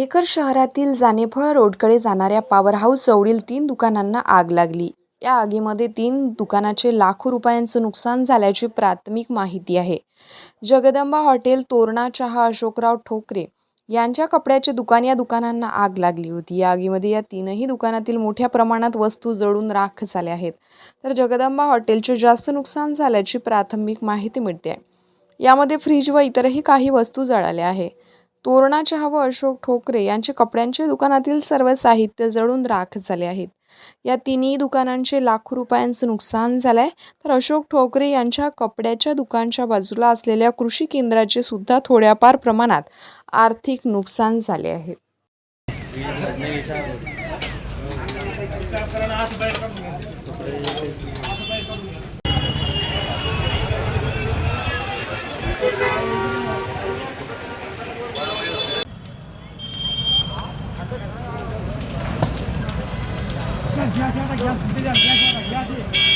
मेहकर शहरातील जानेफळ रोडकडे जाणाऱ्या power house जवळील 3 दुकानांना आग लागली. या आगीमध्ये 3 दुकानाचे लाखो रुपयांचं नुकसान झाल्याची प्राथमिक माहिती आहे. जगदंबा हॉटेल, तोरणा चहा, अशोकराव ठोकरे यांच्या कपड्याचे दुकान या दुकानांना आग लागली होती. या आगीमध्ये या तीनही दुकानातील मोठ्या प्रमाणात वस्तू जळून राख झाल्या आहेत. तर जगदंबा हॉटेलचे जास्त नुकसान झाल्याची प्राथमिक माहिती मिळते आहे. यामध्ये फ्रीज व इतरही काही वस्तू जळाल्या आहे. तोरणा चहा व अशोक ठोकरे यांचे कपड्यांचे दुकानातील सर्व साहित्य जळून राख झाले आहेत. या तिन्ही दुकानांचे लाखो रुपयांचं नुकसान झालंय. तर अशोक ठोकरे यांच्या कपड्याच्या दुकानच्या बाजूला असलेल्या कृषी केंद्राचे सुद्धा थोड्याफार प्रमाणात आर्थिक नुकसान झाले आहे. घ्या